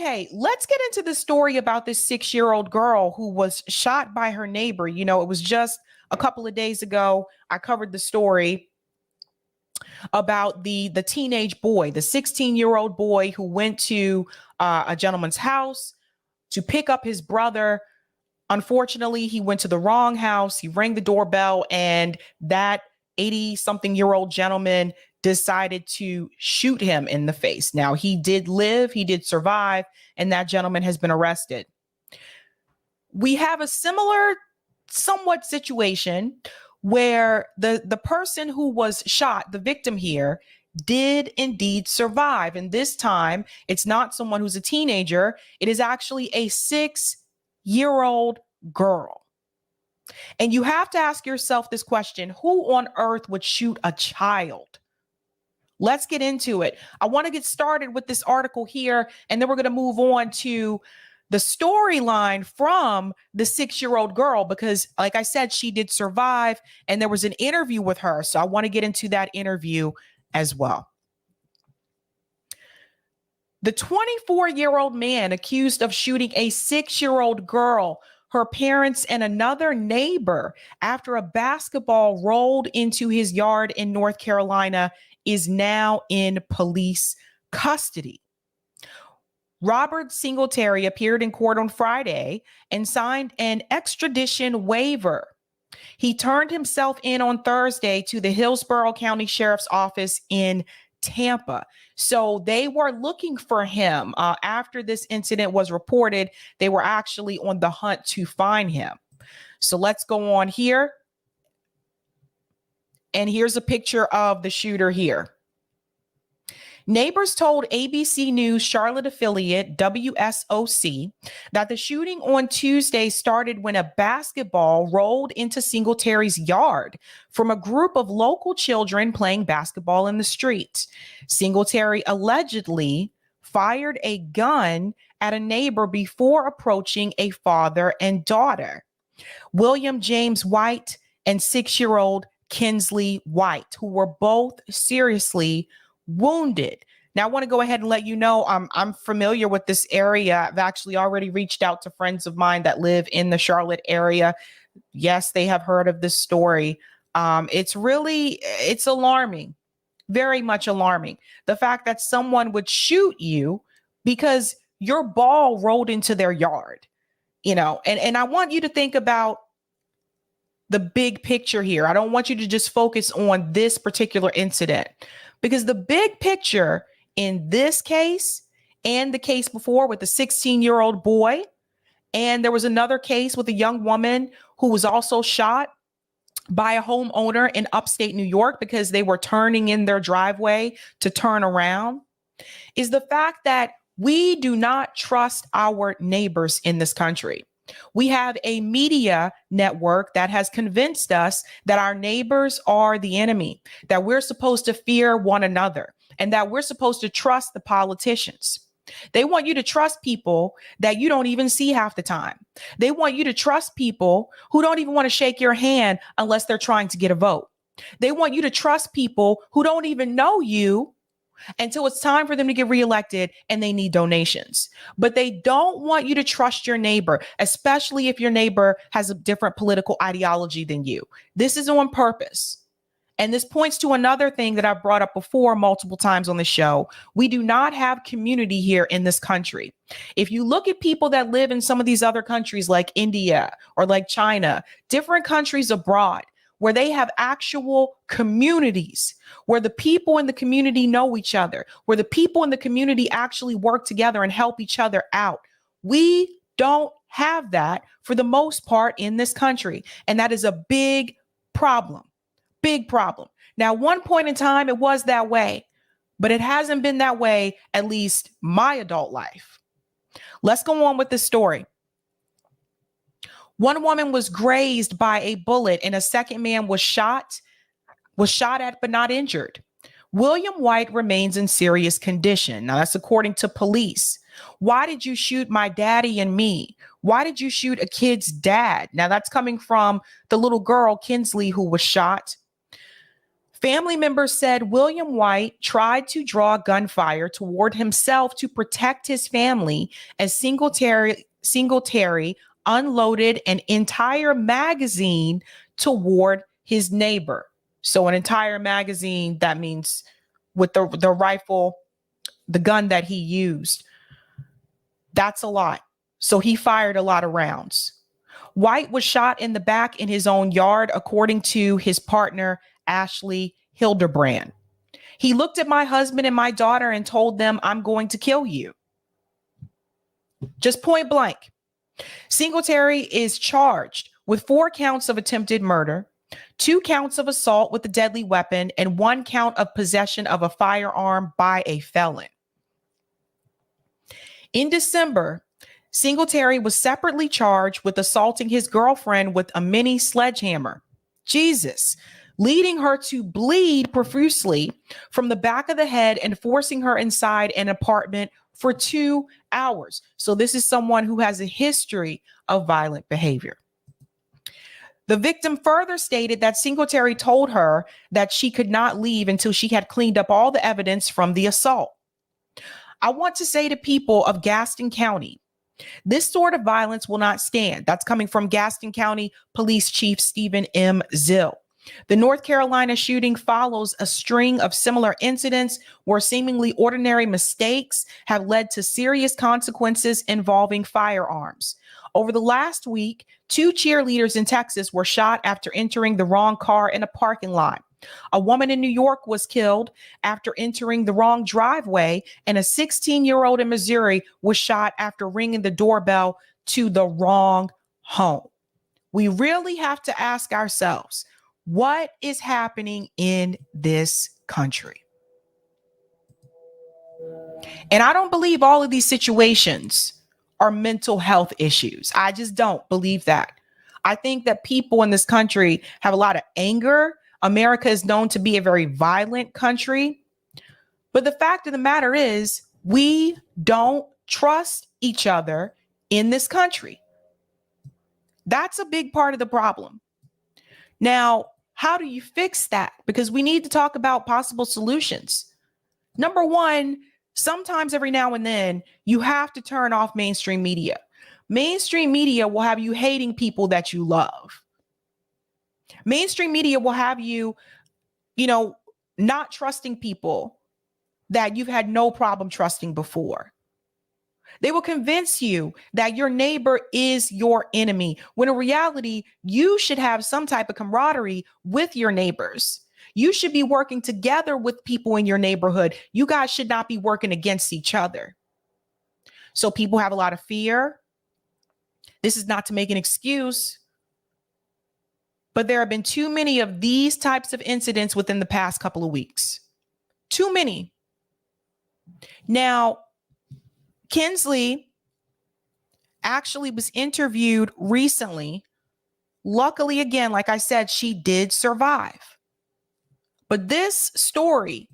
Okay, let's get into the story about this 6-year-old girl who was shot by her neighbor. You know, it was just a couple of days ago. I covered the story about the teenage boy, the 16-year-old boy who went to a gentleman's house to pick up his brother. Unfortunately, he went to the wrong house. He rang the doorbell, and that 80-something-year-old gentleman decided to shoot him in the face. Now, he did live, he did survive, and that gentleman has been arrested. We have a similar, somewhat situation where the person who was shot, the victim here, did indeed survive. And this time, it's not someone who's a teenager. It is actually a 6-year-old girl. And you have to ask yourself this question: who on earth would shoot a child? Let's get into it. I want to get started with this article here, and then we're going to move on to the storyline from the 6-year-old girl, because like I said, she did survive, and there was an interview with her. So I want to get into that interview as well. The 24-year-old man accused of shooting a 6-year-old girl, her parents, and another neighbor after a basketball rolled into his yard in North Carolina is now in police custody. Robert Singletary appeared in court on Friday and signed an extradition waiver. He turned himself in on Thursday to the Hillsborough County Sheriff's Office in Tampa. So they were looking for him after this incident was reported. They were actually on the hunt to find him. So let's go on here. And here's a picture of the shooter here. Neighbors told ABC News Charlotte affiliate WSOC that the shooting on Tuesday started when a basketball rolled into Singletary's yard from a group of local children playing basketball in the street. Singletary allegedly fired a gun at a neighbor before approaching a father and daughter, William James White and 6-year-old Kinsley White, who were both seriously wounded. Now, I want to go ahead and let you know I'm familiar with this area. I've actually already reached out to friends of mine that live in the Charlotte area. Yes, they have heard of this story. It's alarming, very much alarming. The fact that someone would shoot you because your ball rolled into their yard, you know, and I want you to think about the big picture here. I don't want you to just focus on this particular incident, because the big picture in this case and the case before with the 16-year-old boy, and there was another case with a young woman who was also shot by a homeowner in upstate New York because they were turning in their driveway to turn around, is the fact that we do not trust our neighbors in this country. We have a media network that has convinced us that our neighbors are the enemy, that we're supposed to fear one another, and that we're supposed to trust the politicians. They want you to trust people that you don't even see half the time. They want you to trust people who don't even want to shake your hand unless they're trying to get a vote. They want you to trust people who don't even know you until it's time for them to get reelected and they need donations. But they don't want you to trust your neighbor, especially if your neighbor has a different political ideology than you. This is on purpose. And this points to another thing that I've brought up before multiple times on the show. We do not have community here in this country. If you look at people that live in some of these other countries like India or like China, different countries abroad, where they have actual communities, where the people in the community know each other, where the people in the community actually work together and help each other out. We don't have that for the most part in this country. And that is a big problem, big problem. Now, one point in time, it was that way, but it hasn't been that way, at least my adult life. Let's go on with this story. One woman was grazed by a bullet and a second man was shot at but not injured. William White remains in serious condition. Now, that's according to police. Why did you shoot my daddy and me? Why did you shoot a kid's dad? Now, that's coming from the little girl, Kinsley, who was shot. Family members said William White tried to draw gunfire toward himself to protect his family as Singletary unloaded an entire magazine toward his neighbor. So an entire magazine, that means with the rifle, the gun that he used. That's a lot. So he fired a lot of rounds. White was shot in the back in his own yard, according to his partner, Ashley Hildebrand. He looked at my husband and my daughter and told them, "I'm going to kill you." Just point blank. Singletary is charged with 4 counts of attempted murder, 2 counts of assault with a deadly weapon, and 1 count of possession of a firearm by a felon. In December, Singletary was separately charged with assaulting his girlfriend with a mini sledgehammer. Jesus, leading her to bleed profusely from the back of the head and forcing her inside an apartment for 2 hours. So this is someone who has a history of violent behavior. The victim further stated that Singletary told her that she could not leave until she had cleaned up all the evidence from the assault. I want to say to people of Gaston County, this sort of violence will not stand. That's coming from Gaston County Police Chief Stephen M. Zill. The North Carolina shooting follows a string of similar incidents where seemingly ordinary mistakes have led to serious consequences involving firearms. Over the last week, 2 cheerleaders in Texas were shot after entering the wrong car in a parking lot. A woman in New York was killed after entering the wrong driveway, and a 16-year-old in Missouri was shot after ringing the doorbell to the wrong home. We really have to ask ourselves, what is happening in this country? And I don't believe all of these situations are mental health issues. I just don't believe that. I think that people in this country have a lot of anger. America is known to be a very violent country. But the fact of the matter is, we don't trust each other in this country. That's a big part of the problem. Now, how do you fix that? Because we need to talk about possible solutions. Number one, sometimes every now and then, you have to turn off mainstream media. Mainstream media will have you hating people that you love. Mainstream media will have you, not trusting people that you've had no problem trusting before. They will convince you that your neighbor is your enemy, when in reality, you should have some type of camaraderie with your neighbors. You should be working together with people in your neighborhood. You guys should not be working against each other. So people have a lot of fear. This is not to make an excuse, but there have been too many of these types of incidents within the past couple of weeks. Too many. Now, Kinsley actually was interviewed recently. Luckily, again, like I said, she did survive. But this story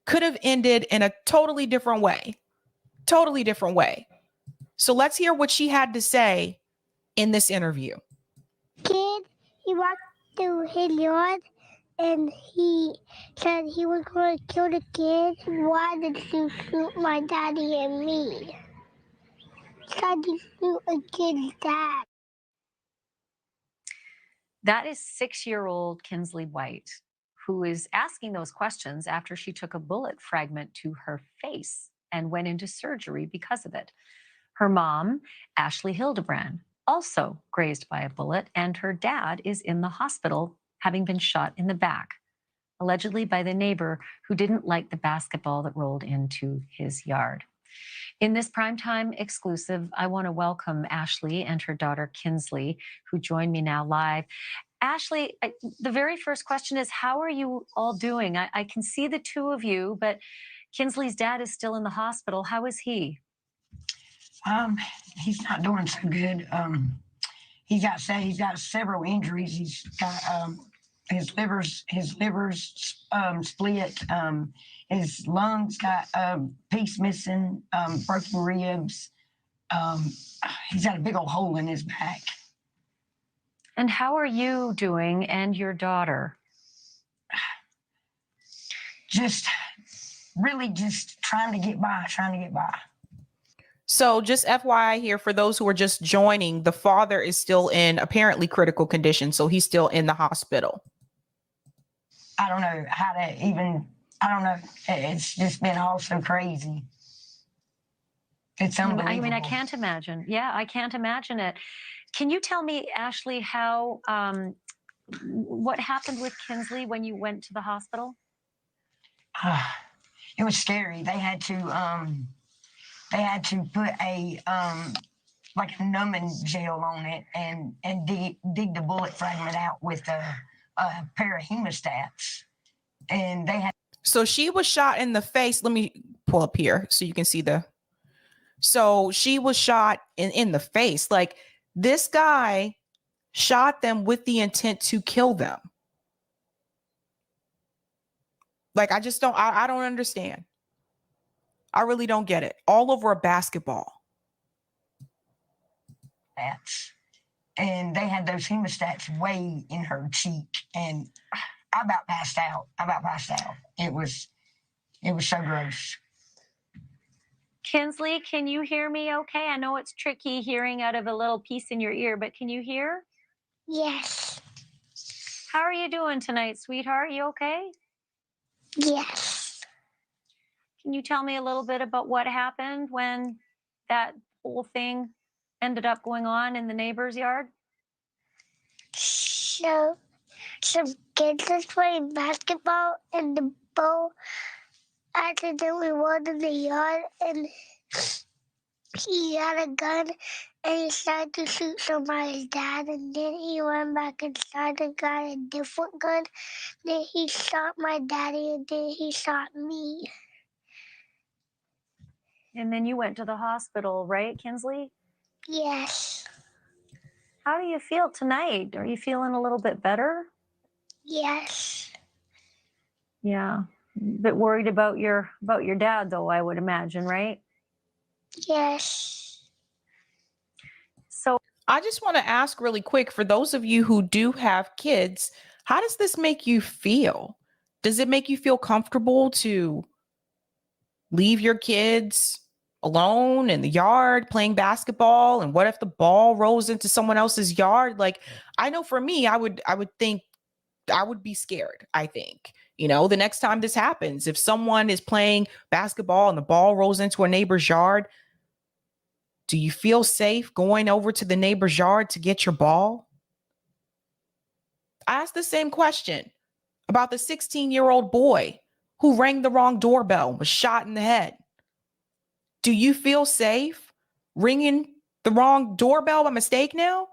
could have ended in a totally different way. Totally different way. So let's hear what she had to say in this interview. Kid, he walked through his yard and he said he was going to kill the kid. Why did you shoot my daddy and me? Said you shoot a kid's dad. That is 6-year-old Kinsley White, who is asking those questions after she took a bullet fragment to her face and went into surgery because of it. Her mom, Ashley Hildebrand, also grazed by a bullet, and her dad is in the hospital, having been shot in the back, allegedly by the neighbor who didn't like the basketball that rolled into his yard. In this primetime exclusive, I want to welcome Ashley and her daughter Kinsley, who join me now live. Ashley, the very first question is, how are you all doing? I can see the two of you, but Kinsley's dad is still in the hospital. How is he? He's not doing so good. He's got several injuries. He's got his liver's split. His lungs got a piece missing, broken ribs. He's got a big old hole in his back. And how are you doing and your daughter? just really just trying to get by. So just FYI here, for those who are just joining, the father is still in apparently critical condition. So he's still in the hospital. I don't know how to even, I don't know. It's just been all so crazy. It's unbelievable. I mean, I can't imagine. Yeah, I can't imagine it. Can you tell me, Ashley, how what happened with Kinsley when you went to the hospital? It was scary. They had to put a like a numbing gel on it and dig the bullet fragment out with a pair of hemostats. And they had. So she was shot in the face. Let me pull up here so you can see the. So she was shot in the face. Like, this guy shot them with the intent to kill them. Like, I don't understand. I really don't get it. All over a basketball. And they had those hemostats way in her cheek, and I about passed out. It was so gross. Kinsley, can you hear me okay? I know it's tricky hearing out of a little piece in your ear, but can you hear? Yes. How are you doing tonight, sweetheart? You okay? Yes. Can you tell me a little bit about what happened when that whole thing ended up going on in the neighbor's yard? So, some kids was playing basketball, and the ball accidentally went in the yard, and he had a gun, and he started to shoot somebody's dad, and then he went back inside and got a different gun. Then he shot my daddy, and then he shot me. And then you went to the hospital, right, Kinsley? Yes. How do you feel tonight? Are you feeling a little bit better? Yes. Yeah. A bit worried about your dad, though, I would imagine, right? Yes. So I just want to ask really quick, for those of you who do have kids, how does this make you feel? Does it make you feel comfortable to leave your kids alone in the yard playing basketball? And what if the ball rolls into someone else's yard? Like, I know for me, I would think I would be scared. I think, the next time this happens, if someone is playing basketball and the ball rolls into a neighbor's yard, do you feel safe going over to the neighbor's yard to get your ball? I asked the same question about the 16-year-old boy who rang the wrong doorbell and was shot in the head. Do you feel safe ringing the wrong doorbell by mistake now?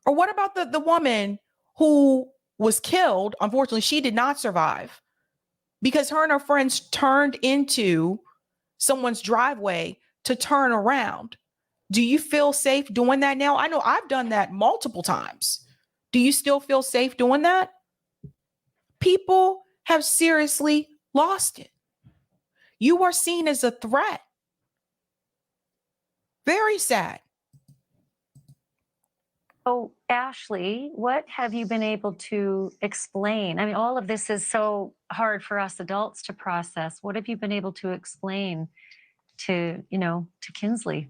Or what about the woman who was killed? Unfortunately, she did not survive because her and her friends turned into someone's driveway to turn around. Do you feel safe doing that now? I know I've done that multiple times. Do you still feel safe doing that? People have seriously lost it. You are seen as a threat. Very sad. So, Ashley, what have you been able to explain? I mean, all of this is so hard for us adults to process. What have you been able to explain to Kinsley?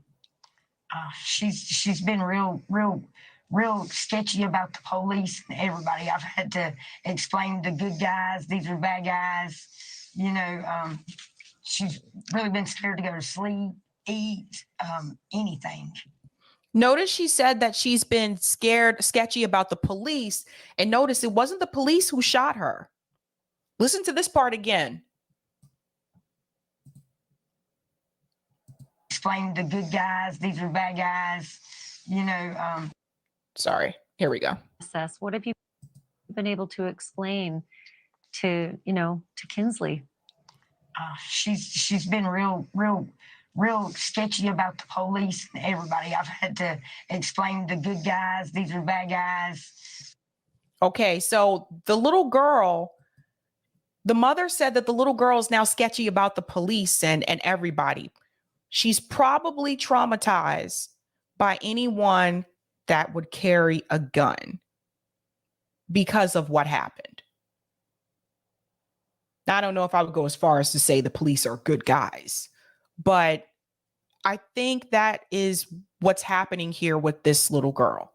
She's been real sketchy about the police and everybody. I've had to explain the good guys, these are bad guys. She's really been scared to go to sleep, eat, anything. Notice she said that she's been sketchy about the police, and notice it wasn't the police who shot her. Listen to this part again. Explain the good guys, these are bad guys, Sorry, here we go. What have you been able to explain to Kinsley? She's been real sketchy about the police and everybody. I've had to explain the good guys, these are bad guys. Okay, so the little girl, the mother said that the little girl is now sketchy about the police and everybody. She's probably traumatized by anyone that would carry a gun because of what happened. I don't know if I would go as far as to say the police are good guys, but I think that is what's happening here with this little girl.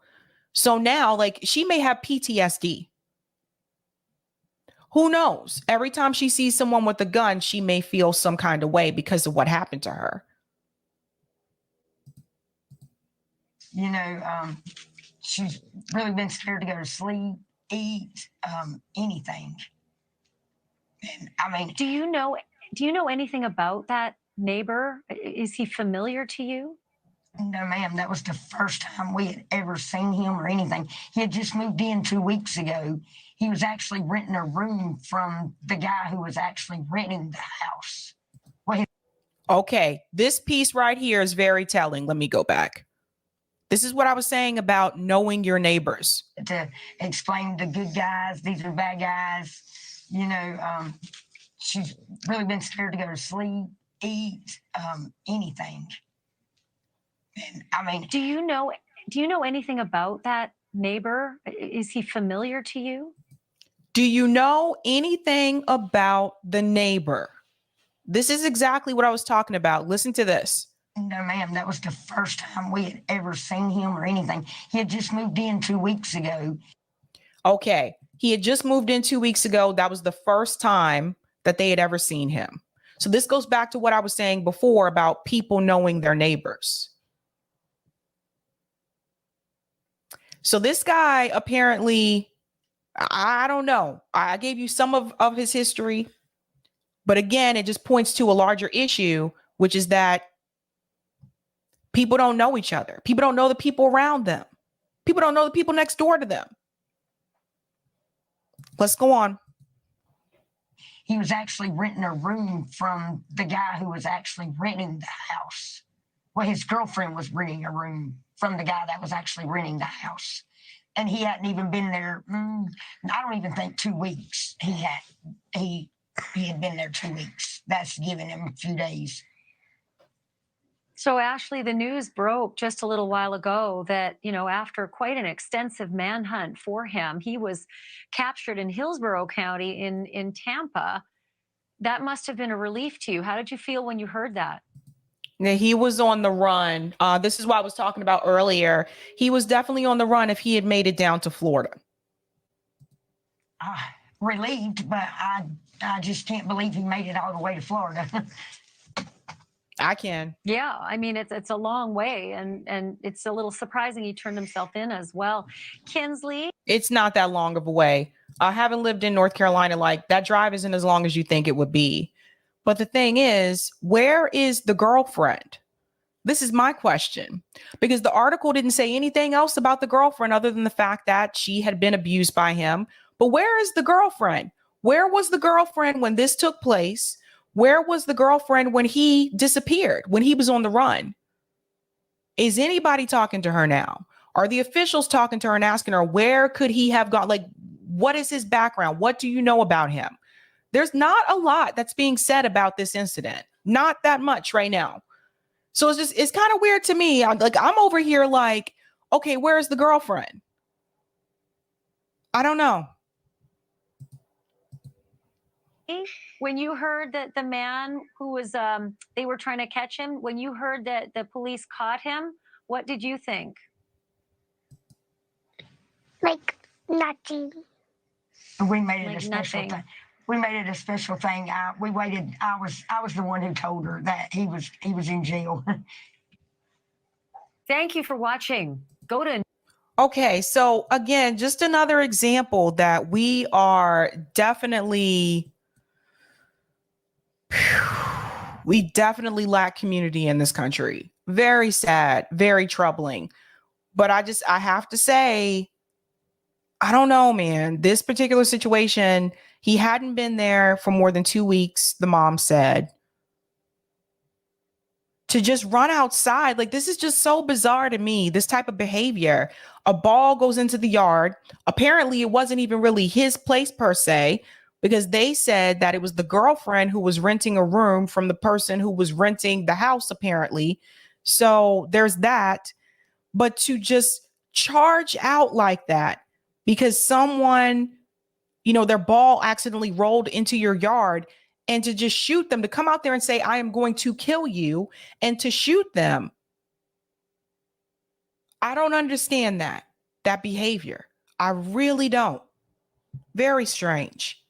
So now, like, she may have PTSD. Who knows? Every time she sees someone with a gun, she may feel some kind of way because of what happened to her. You know, she's really been scared to go to sleep, eat, anything. And I mean, Do you know anything about that neighbor? Is he familiar to you? no, ma'am, that was the first time we had ever seen him or anything. He had just moved in 2 weeks ago. He was actually renting a room from the guy who was actually renting the house. Okay, this piece right here is very telling. Let me go back. This is what I was saying about knowing your neighbors. To explain the good guys, these are bad guys. You know, she's really been scared to go to sleep, eat, anything. And I mean, Do you know anything about that neighbor? Is he familiar to you? Do you know anything about the neighbor? This is exactly what I was talking about. Listen to this. no, ma'am, that was the first time we had ever seen him or anything. He had just moved in 2 weeks ago. Okay, he had just moved in 2 weeks ago. That was the first time that they had ever seen him. So this goes back to what I was saying before about people knowing their neighbors. So this guy apparently, I don't know. I gave you some of his history. But again, it just points to a larger issue, which is that people don't know each other. People don't know the people around them. People don't know the people next door to them. Let's go on. He was actually renting a room from the guy who was actually renting the house. Well, his girlfriend was renting a room from the guy that was actually renting the house. And he hadn't even been there, I don't even think 2 weeks. He had been there 2 weeks. That's giving him a few days. So, Ashley, the news broke just a little while ago that, after quite an extensive manhunt for him, he was captured in Hillsborough County in Tampa. That must have been a relief to you. How did you feel when you heard that? Now, he was on the run. This is what I was talking about earlier. He was definitely on the run if he had made it down to Florida. Relieved, but I just can't believe he made it all the way to Florida. I can. Yeah, I mean, it's a long way, and it's a little surprising he turned himself in as well. Kinsley? It's not that long of a way. I haven't lived in North Carolina. Like, that drive isn't as long as you think it would be. But the thing is, where is the girlfriend? This is my question, because the article didn't say anything else about the girlfriend other than the fact that she had been abused by him. But where is the girlfriend? Where was the girlfriend when this took place? Where was the girlfriend when he disappeared, when he was on the run? Is anybody talking to her now? Are the officials talking to her and asking her, where could he have gone? Like, what is his background? What do you know about him? There's not a lot that's being said about this incident. Not that much right now. So it's kind of weird to me. I'm over here like, okay, where's the girlfriend? I don't know. When you heard that the man who was, they were trying to catch him, when you heard that the police caught him, what did you think? Like nothing. We made it Like a special nothing. thing. We made it a special thing. We waited. I was the one who told her that he was in jail. Thank you for watching. Go to Okay, so again, just another example that we are definitely lack community in this country. Very sad, very troubling. But I have to say, I don't know, man. This particular situation, he hadn't been there for more than 2 weeks, the mom said. To just run outside, like, this is just so bizarre to me, this type of behavior. A ball goes into the yard. Apparently, it wasn't even really his place per se, because they said that it was the girlfriend who was renting a room from the person who was renting the house, apparently. So there's that. But to just charge out like that because someone their ball accidentally rolled into your yard, and to just shoot them, to come out there and say, I am going to kill you, and to shoot them. I don't understand that behavior. I really don't. Very strange.